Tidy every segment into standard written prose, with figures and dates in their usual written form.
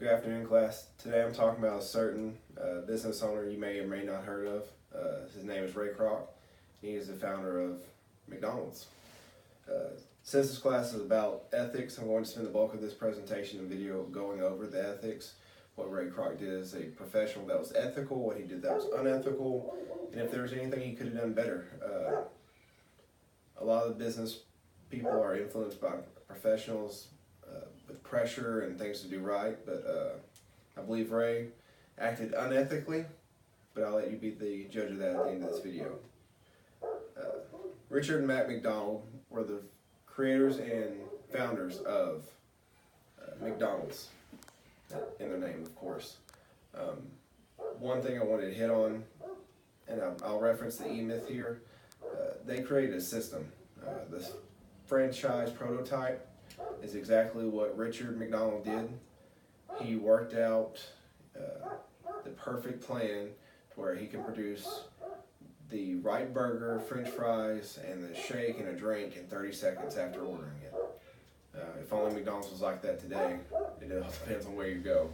Good afternoon, class. Today I'm talking about a certain business owner you may or may not heard of. His name is Ray Kroc. He is the founder of McDonald's. Since this class is about ethics, I'm going to spend the bulk of this presentation and video going over the ethics. What Ray Kroc did as a professional that was ethical, what he did that was unethical, and if there was anything he could have done better. A lot of the business people are influenced by professionals with pressure and things to do right, but I believe Ray acted unethically, but I'll let you be the judge of that at the end of this video. Richard and Mac McDonald were the creators and founders of McDonald's, in their name, of course. One thing I wanted to hit on, and I'll reference the E-Myth here, they created a system. This franchise prototype is exactly what Richard McDonald did. He worked out the perfect plan to where he can produce the right burger, french fries, and the shake and a drink in 30 seconds after ordering it. If only McDonald's was like that today. It all depends on where you go.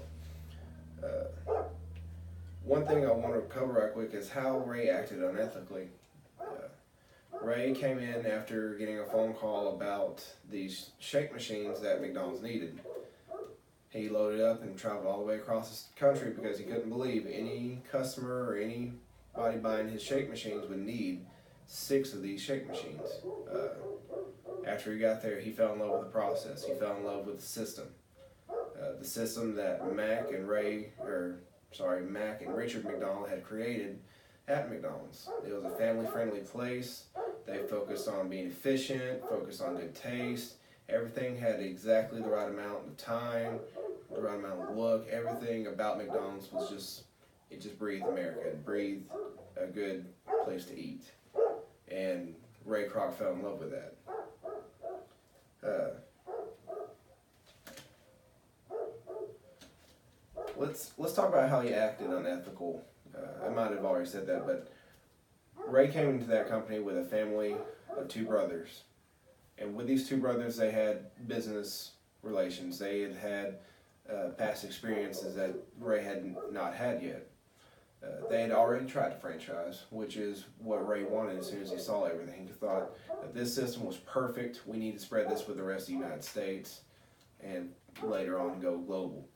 One thing I want to cover right quick is how Ray acted unethically. Ray came in after getting a phone call about these shake machines that McDonald's needed. He loaded up and traveled all the way across the country because he couldn't believe any customer or anybody buying his shake machines would need 6 of these shake machines. After he got there, he fell in love with the process. He fell in love with the system. The system that Mac and Richard McDonald had created at McDonald's. It was a family-friendly place. They focused on being efficient, focused on good taste. Everything had exactly the right amount of time, the right amount of look. Everything about McDonald's was just breathed America. It breathed a good place to eat. And Ray Kroc fell in love with that. Let's talk about how he acted unethical. I might have already said that, but Ray came into that company with a family of 2 brothers. And with these 2 brothers, they had business relations. They had past experiences that Ray had not had yet. They had already tried to franchise, which is what Ray wanted as soon as he saw everything. He thought that this system was perfect. We need to spread this with the rest of the United States and later on go global.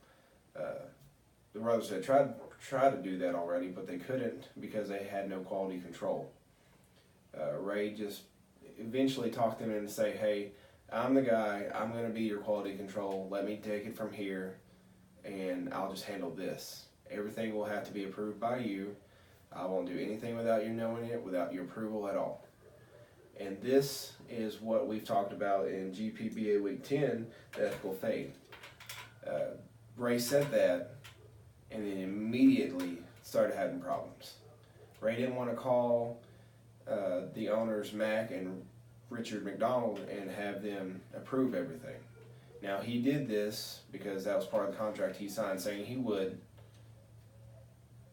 The brothers had tried to do that already, but they couldn't because they had no quality control. Ray just eventually talked them in to say, hey, I'm the guy, I'm going to be your quality control, let me take it from here, and I'll just handle this. Everything will have to be approved by you. I won't do anything without you knowing it, without your approval at all. And this is what we've talked about in GPBA Week 10, the ethical fade. Ray said that, and then immediately started having problems. Ray didn't want to call the owners, Mac and Richard McDonald, and have them approve everything. Now, he did this because that was part of the contract he signed saying he would,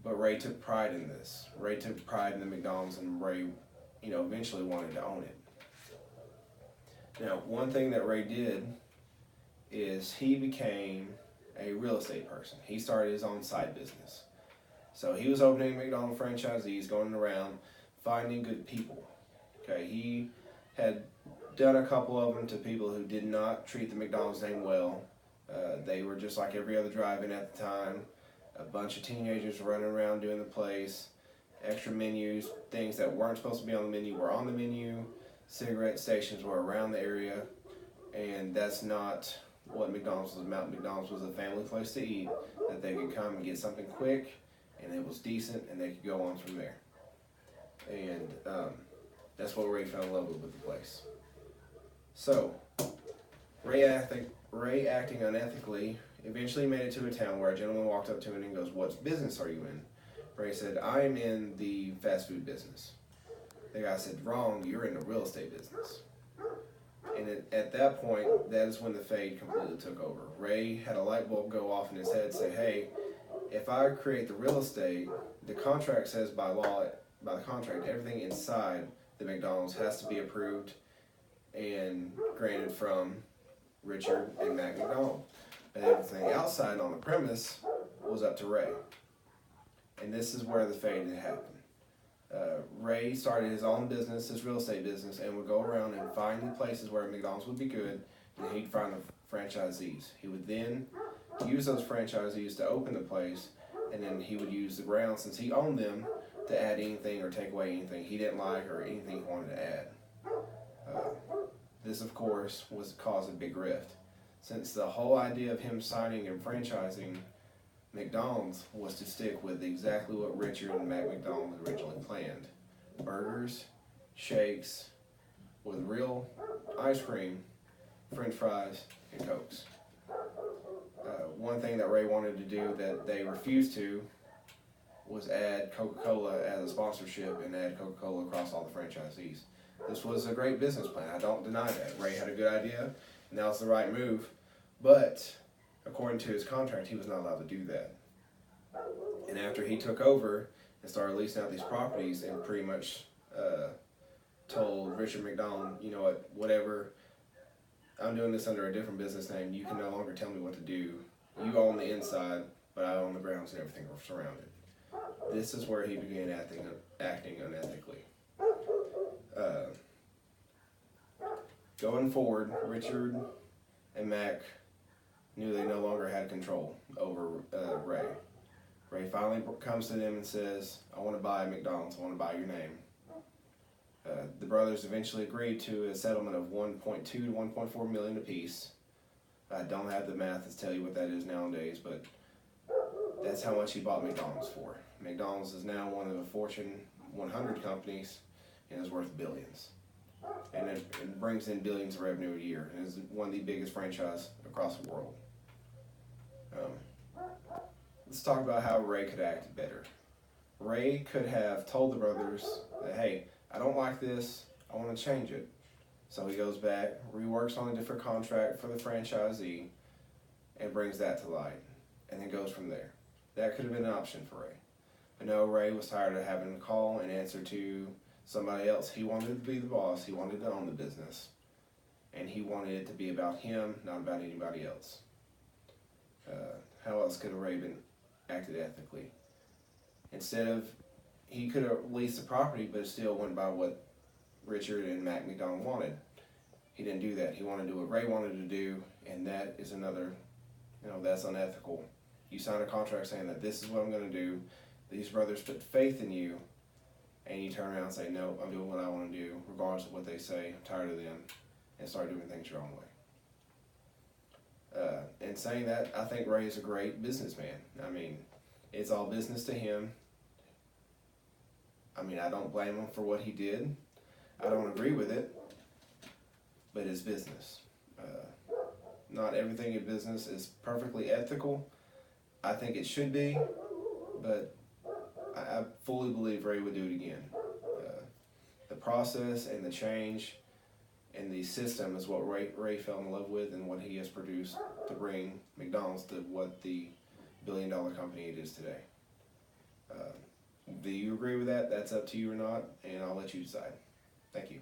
but Ray took pride in this. Ray took pride in the McDonald's, and Ray, eventually wanted to own it. Now, one thing that Ray did is he became a real estate person. He started his own side business. So he was opening McDonald's franchisees, going around finding good people. Okay, he had done a couple of them to people who did not treat the McDonald's name well. They were just like every other drive-in at the time. A bunch of teenagers running around doing the place. Extra menus, things that weren't supposed to be on the menu were on the menu. Cigarette stations were around the area, and that's not what McDonald's was about. McDonald's was a family place to eat, that they could come and get something quick, and it was decent, and they could go on from there. And that's what Ray fell in love with the place. So, Ray acting unethically eventually made it to a town where a gentleman walked up to him and goes, "What business are you in?" Ray said, "I'm in the fast food business." The guy said, "Wrong, you're in the real estate business." And at that point, that is when the fade completely took over. Ray had a light bulb go off in his head, say, hey, if I create the real estate, the contract says by law, by the contract, everything inside the McDonald's has to be approved and granted from Richard and Mac McDonald. But everything outside on the premise was up to Ray. And this is where the fade had happened. Ray started his own business, his real estate business, and would go around and find the places where McDonald's would be good, and he'd find the franchisees. He would then use those franchisees to open the place, and then he would use the ground, since he owned them, to add anything or take away anything he didn't like or anything he wanted to add. This, of course, was causing a big rift, since the whole idea of him signing and franchising McDonald's was to stick with exactly what Richard and Mac McDonald originally planned. Burgers, shakes, with real ice cream, french fries, and Cokes. One thing that Ray wanted to do that they refused to was add Coca-Cola as a sponsorship and add Coca-Cola across all the franchisees. This was a great business plan, I don't deny that. Ray had a good idea, and that was the right move, but according to his contract, he was not allowed to do that. And after he took over and started leasing out these properties and pretty much told Richard McDonald, you know what, whatever, I'm doing this under a different business name, you can no longer tell me what to do. You own the inside, but I own the grounds and everything surrounding it. This is where he began acting unethically. Going forward, Richard and Mac knew they no longer had control over Ray. Ray finally comes to them and says, I want to buy McDonald's, I want to buy your name. The brothers eventually agreed to a settlement of $1.2 to $1.4 million apiece. I don't have the math to tell you what that is nowadays, but that's how much he bought McDonald's for. McDonald's is now one of the Fortune 100 companies and is worth billions. And it brings in billions of revenue a year and is one of the biggest franchises across the world. Let's talk about how Ray could have acted better. Ray could have told the brothers that, hey, I don't like this, I want to change it. So he goes back, reworks on a different contract for the franchisee, and brings that to light, and then goes from there. That could have been an option for Ray. But no, Ray was tired of having to call and answer to somebody else. He wanted to be the boss, he wanted to own the business, and he wanted it to be about him, not about anybody else. How else could Ray been acted ethically? Instead of, he could have leased the property, but still went by what Richard and Mac McDonald wanted. He didn't do that. He wanted to do what Ray wanted to do, and that is another, that's unethical. You sign a contract saying that this is what I'm going to do. These brothers put faith in you, and you turn around and say, no, I'm doing what I want to do, regardless of what they say. I'm tired of them, and start doing things your own way. And saying that, I think Ray is a great businessman. I mean, it's all business to him. I mean, I don't blame him for what he did. I don't agree with it, but it's business. Not everything in business is perfectly ethical. I think it should be, but I fully believe Ray would do it again. The process and the change and the system is what Ray fell in love with and what he has produced to bring McDonald's to what the billion-dollar company it is today. Do you agree with that? That's up to you or not, and I'll let you decide. Thank you.